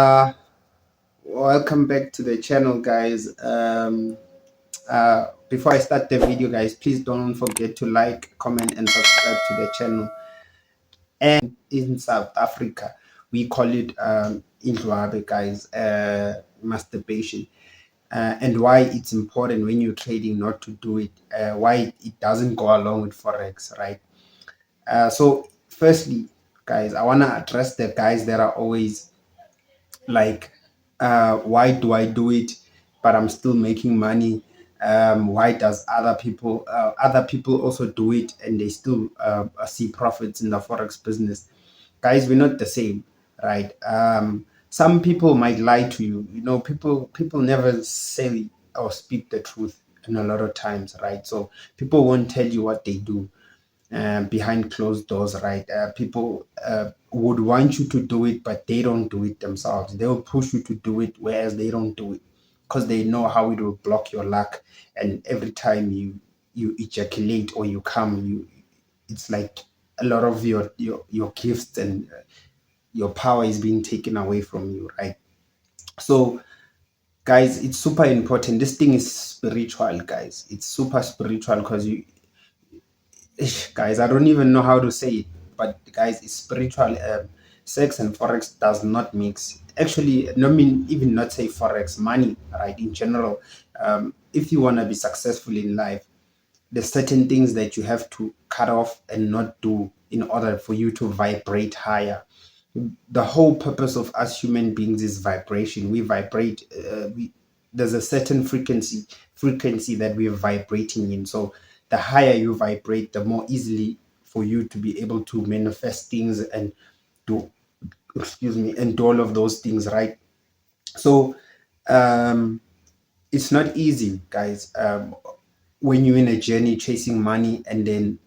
Welcome back to the channel, guys. Before I start the video, guys, please don't forget to like, comment, and subscribe to the channel. And in South Africa, we call it indlwabe, guys, masturbation. And why it's important when you're trading not to do it, why it doesn't go along with Forex, right? So, firstly, guys, I want to address the guys that are always like, why do I do it but I'm still making money? Why does other people also do it and they still see profits in the Forex business? Guys, we're not the same, right? Some people might lie to you. People never say or speak the truth in a lot of times, right? So people won't tell you what they do behind closed doors, right? People would want you to do it, but they don't do it themselves. They'll push you to do it, whereas they don't do it because they know how it will block your luck. And every time you ejaculate or you come, it's like a lot of your gifts and your power is being taken away from you, right? So guys, it's super important. This thing is spiritual, guys. It's super spiritual because guys, I don't even know how to say it, but guys, it's spiritual. Sex and Forex does not mix. Actually, no, mean even not say Forex, money, right? In general, if you want to be successful in life, there's certain things that you have to cut off and not do in order for you to vibrate higher. The whole purpose of us human beings is vibration. We vibrate. There's a certain frequency that we're vibrating in. So the higher you vibrate, the more easily for you to be able to manifest things and do, excuse me, and do all of those things, right? So um, it's not easy, guys. When you're in a journey chasing money and then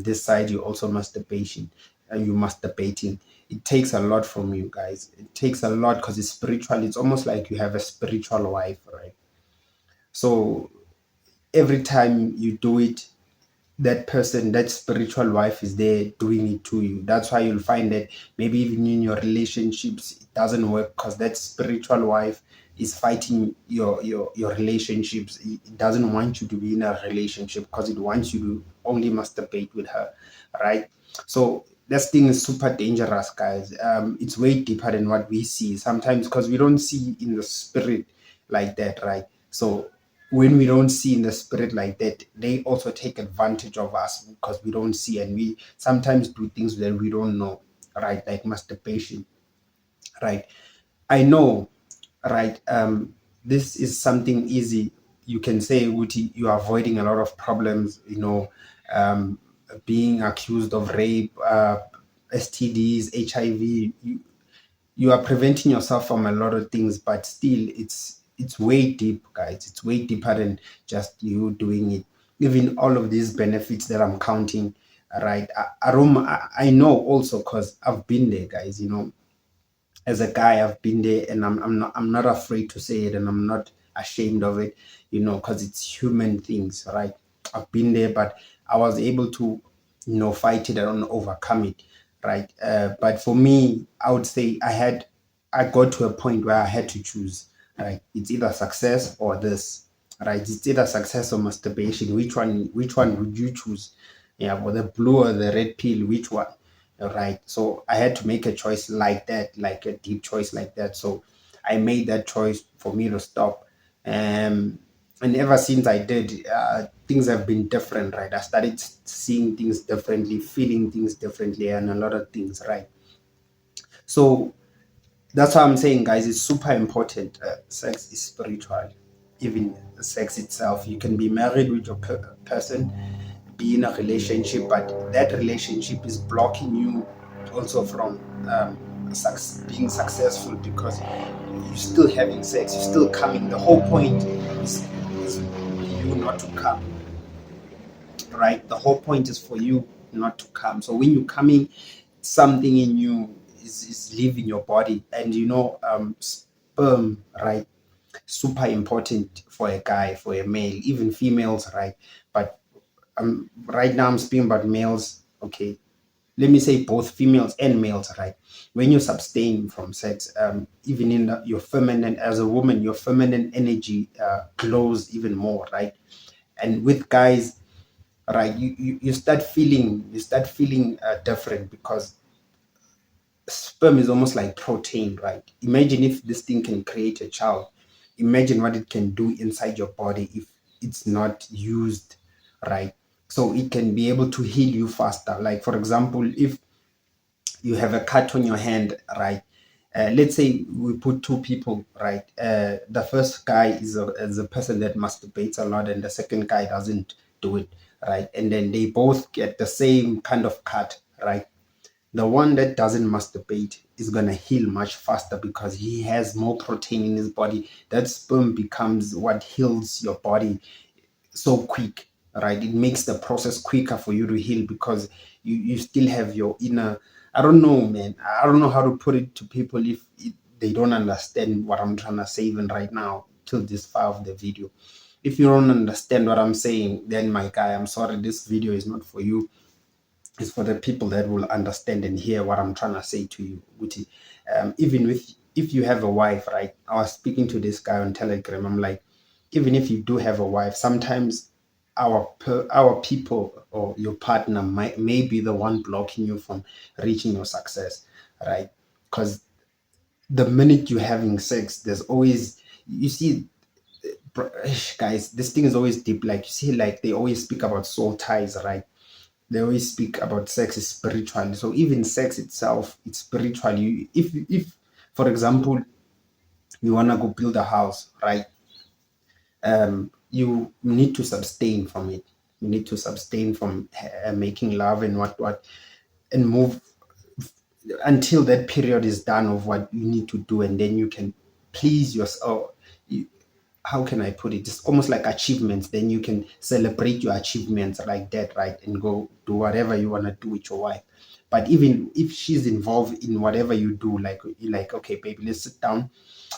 this side you also masturbation, you masturbating, it takes a lot from you, guys. It takes a lot because it's spiritual. It's almost like you have a spiritual wife, right? So every time you do it, that person, that spiritual wife is there doing it to you. That's why you'll find that maybe even in your relationships it doesn't work because that spiritual wife is fighting your relationships. It doesn't want you to be in a relationship because it wants you to only masturbate with her, right? So this thing is super dangerous, guys. It's way deeper than what we see sometimes because we don't see in the spirit like that, right? So when we don't see in the spirit like that, they also take advantage of us because we don't see, and we sometimes do things that we don't know, right? Like masturbation, right? I know, right? This is something easy. You can say, Uti, you are avoiding a lot of problems, um, being accused of rape, STDs, HIV. You are preventing yourself from a lot of things, but still it's way deep, guys. It's way deeper than just you doing it. Even all of these benefits that I'm counting, right? I know also because I've been there, guys. As a guy, I've been there, and I'm not afraid to say it, and I'm not ashamed of it, because it's human things, right? I've been there, but I was able to, fight it and overcome it, right? But for me, I would say I got to a point where I had to choose, right? It's either success or this, right? It's either success or masturbation. Which one would you choose? Yeah, for the blue or the red pill, which one? Right. So I had to make a choice like that, like a deep choice like that. So I made that choice for me to stop. And ever since I did, things have been different, right? I started seeing things differently, feeling things differently, and a lot of things, right? So that's why I'm saying, guys, it's super important. Sex is spiritual, even sex itself. You can be married with your person, be in a relationship, but that relationship is blocking you also from being successful because you're still having sex, you're still coming. The whole point is you not to come, right? The whole point is for you not to come. So when you're coming, something in you is leaving your body, and sperm, right? Super important for a guy, for a male, even females, right? But right now I'm speaking about males, okay? let me say both females and males, right? When you abstain from sex, even in your feminine, as a woman, your feminine energy glows even more, right? And with guys, right, you start feeling different, because sperm is almost like protein, right? Imagine if this thing can create a child. Imagine what it can do inside your body if it's not used, right? So it can be able to heal you faster. Like, for example, if you have a cut on your hand, right? Let's say we put two people, right? The first guy is a person that masturbates a lot, and the second guy doesn't do it, right? And then they both get the same kind of cut, right? The one that doesn't masturbate is going to heal much faster because he has more protein in his body. That sperm becomes what heals your body so quick, right? It makes the process quicker for you to heal, because you still have your inner, I don't know, man. I don't know how to put it to people if they don't understand what I'm trying to say even right now till this far of the video. If you don't understand what I'm saying, then my guy, I'm sorry, this video is not for you. It's for the people that will understand and hear what I'm trying to say to you, Guti. Even if you have a wife, right? I was speaking to this guy on Telegram. I'm like, even if you do have a wife, sometimes our people or your partner may be the one blocking you from reaching your success, right? Because the minute you're having sex, there's always, you see, guys, this thing is always deep. Like, you see, like they always speak about soul ties, right? They always speak about sex is spiritual. So even sex itself, it's spiritual. If for example, you wanna go build a house, right? You need to abstain from it. You need to abstain from making love and what, and move until that period is done of what you need to do, and then you can please yourself. How can I put it? It's almost like achievements. Then you can celebrate your achievements like that, right? And go do whatever you want to do with your wife. But even if she's involved in whatever you do, like, okay, baby, let's sit down.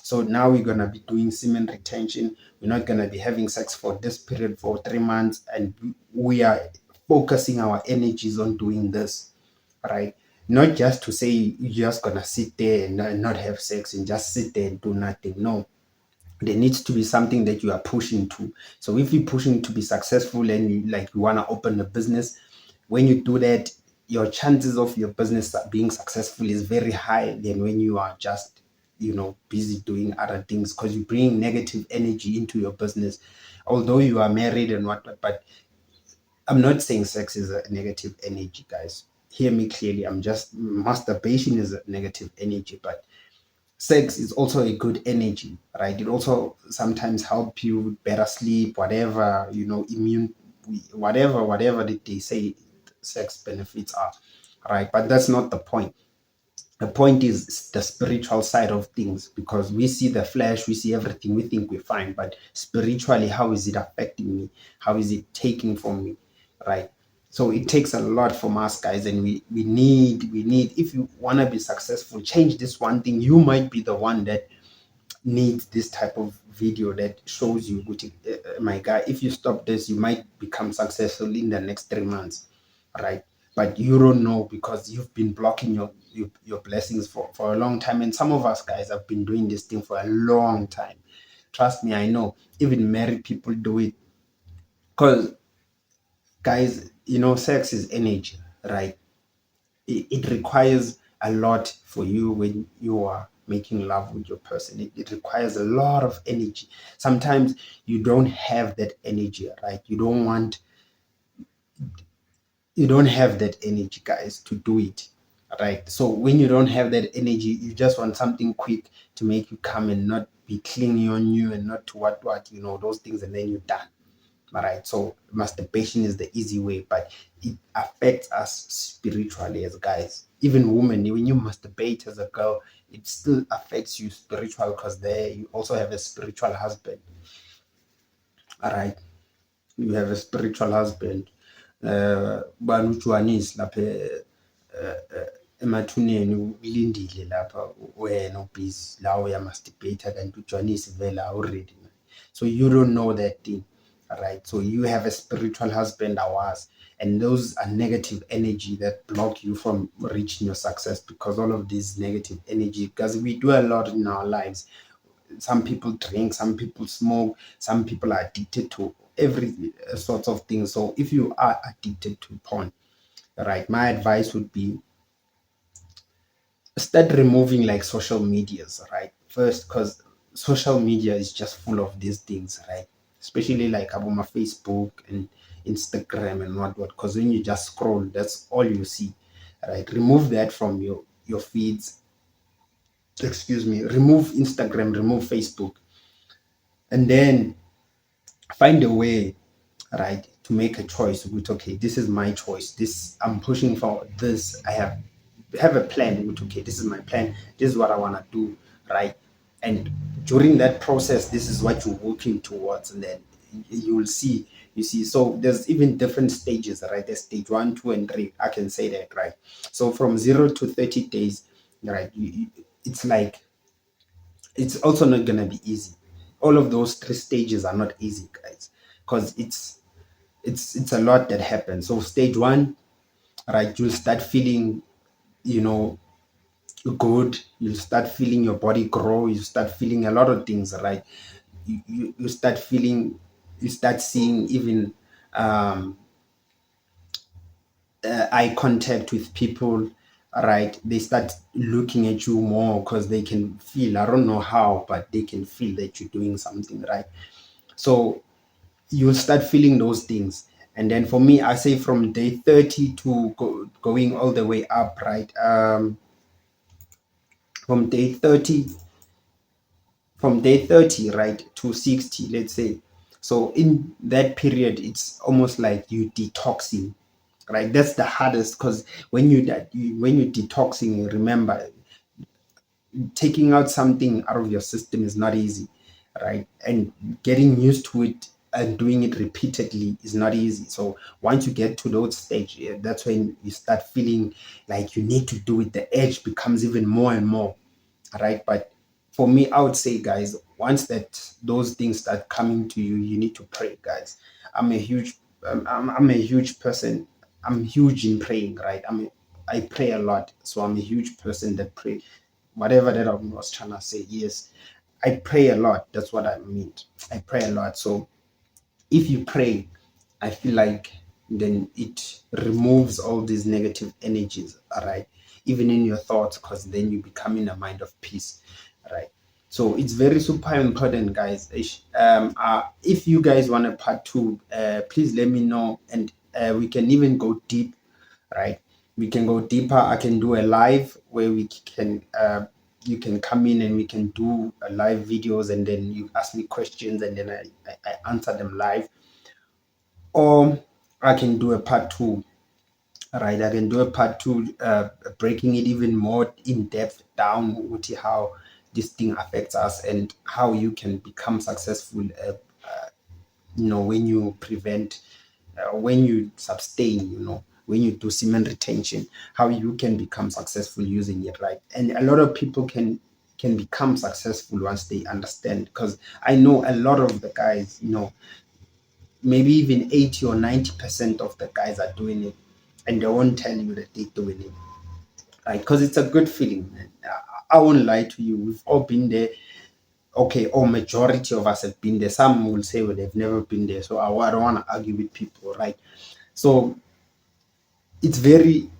So now we're gonna be doing semen retention. We're not gonna be having sex for this period for 3 months, and we are focusing our energies on doing this, right? Not just to say you're just gonna sit there and not have sex and just sit there and do nothing. No, there needs to be something that you are pushing to. So if you're pushing to be successful and you want to open a business, when you do that, your chances of your business being successful is very high than when you are just busy doing other things, because you bring negative energy into your business. Although you are married and whatnot, but I'm not saying sex is a negative energy, guys. Hear me clearly. I'm just, masturbation is a negative energy, but sex is also a good energy, right? It also sometimes help you better sleep, whatever, immune, whatever that they say sex benefits are, right? But that's not the point. The point is the spiritual side of things, because we see the flesh, we see everything, we think we're fine, but spiritually, how is it affecting me? How is it taking from me, right? So it takes a lot from us, guys, and we need, if you want to be successful, change this one thing. You might be the one that needs this type of video that shows you, which, my guy, if you stop this, you might become successful in the next 3 months, right? But you don't know, because you've been blocking your blessings for a long time. And some of us guys have been doing this thing for a long time. Trust me, I know. Even married people do it, because, guys, sex is energy, right? It requires a lot for you when you are making love with your person. It requires a lot of energy. Sometimes you don't have that energy, right? You don't have that energy, guys, to do it, right? So when you don't have that energy, you just want something quick to make you come and not be clingy on you, and not to what those things, and then you're done. All right, so masturbation is the easy way, but it affects us spiritually as guys. Even women, when you masturbate as a girl, it still affects you spiritual, because there you also have a spiritual husband. All right, you have a spiritual husband. Banujuanis lapha emathuneni ulindile lapha, wena ubhizi la uyamasturbate, kanti uJonis vele already. So you don't know that thing. right? So you have a spiritual husband, ours, and those are negative energy that block you from reaching your success, because all of this negative energy, because we do a lot in our lives. Some people drink, some people smoke, some people are addicted to every sorts of things. So if you are addicted to porn, right, my advice would be start removing like social medias, right? First, because social media is just full of these things, right? Especially like about my Facebook and Instagram and what. Because when you just scroll, that's all you see, right? Remove that from your feeds. Excuse me. Remove Instagram, remove Facebook, and then find a way, right, to make a choice with, okay, this is my choice, this I'm pushing for, this I have a plan with, okay, this is my plan, this is what I want to do, right? And during that process, this is what you're working towards, and then you will see, you see. So there's even different stages, right? There's stage 1, 2, and 3, I can say that, right? So from 0 to 30 days, right, it's like, it's also not gonna be easy. All of those 3 stages are not easy, guys, because it's a lot that happens. So stage 1, right, you'll start feeling, you know, good. You'll start feeling your body grow. You start feeling a lot of things, right? You start feeling, you start seeing even um, eye contact with people, right? They start looking at you more because they can feel, I don't know how, but they can feel that you're doing something, right? So you'll start feeling those things. And then for me, I say from day 30 to going all the way up, right? From day 30, from day 30, right, to 60, let's say. So in that period, it's almost like you detoxing, right? That's the hardest, because when you detoxing, remember, taking out something out of your system is not easy, right? And getting used to it and doing it repeatedly is not easy. So once you get to those stage, that's when you start feeling like you need to do it. The edge becomes even more and more, right? But for me, I would say, guys, once that those things start coming to you, you need to pray, guys. I'm a huge, I'm a huge person. I'm huge in praying, right? I pray a lot, so I'm a huge person that pray. Whatever that I was trying to say, yes, I pray a lot. That's what I mean. I pray a lot. So if you pray, I feel like then it removes all these negative energies, all right, even in your thoughts, because then you become in a mind of peace, right? So it's very super important, guys. If you guys want a part 2, please let me know, and we can even go deep, right? We can go deeper. I can do a live where we can you can come in and we can do a live videos, and then you ask me questions, and then I answer them live. Or I can do a part 2, right? I can do a part 2, breaking it even more in depth down with how this thing affects us and how you can become successful, when you prevent, when you sustain, when you do semen retention, how you can become successful using it, right? And a lot of people can become successful once they understand, because I know a lot of the guys, maybe even 80 or 90% of the guys are doing it, and they won't tell you that they're doing it, right? Because it's a good feeling, man. I won't lie to you. We've all been there. Okay, or majority of us have been there. Some will say, well, they've never been there. So I don't want to argue with people, right? So it's very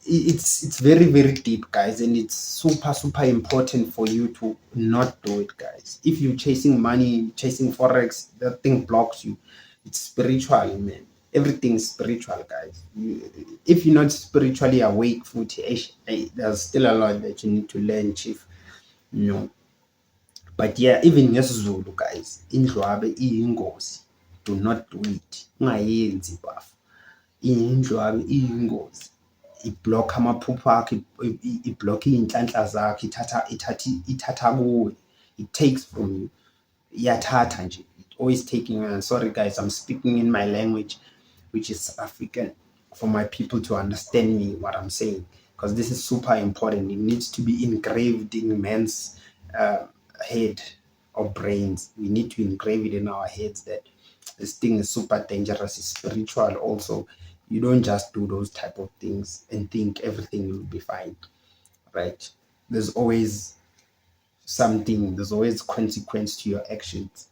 it's very very deep, guys, and it's super super important for you to not do it, guys. If you're chasing money, chasing forex, that thing blocks you. It's spiritual, man. Everything is spiritual, guys. If you're not spiritually awake, there's still a lot that you need to learn, chief. you know but yeah, even ngesizulu, guys, indlwabe iyingozi. Do not do it. Ungayenzi bafu. Indlwabe iyingozi. Iblock amaphupho akho, iblock iy'nhlanhla zakho, ithatha kuwe. It takes from you. Iyathatha nje. It always taking. Sorry, guys, I'm speaking in my language, which is South African, for my people to understand me, what I'm saying, because this is super important. It needs to be engraved in men's head or brains. We need to engrave it in our heads that this thing is super dangerous. It's spiritual also. You don't just do those type of things and think everything will be fine, right? There's always something. There's always consequence to your actions,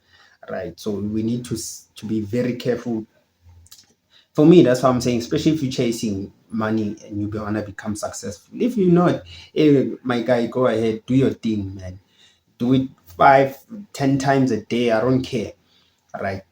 right? So we need to be very careful. For me, that's what I'm saying, especially if you're chasing money and you want to become successful. If you're not, hey, my guy, go ahead, do your thing, man. Do it 5, 10 times a day. I don't care, right?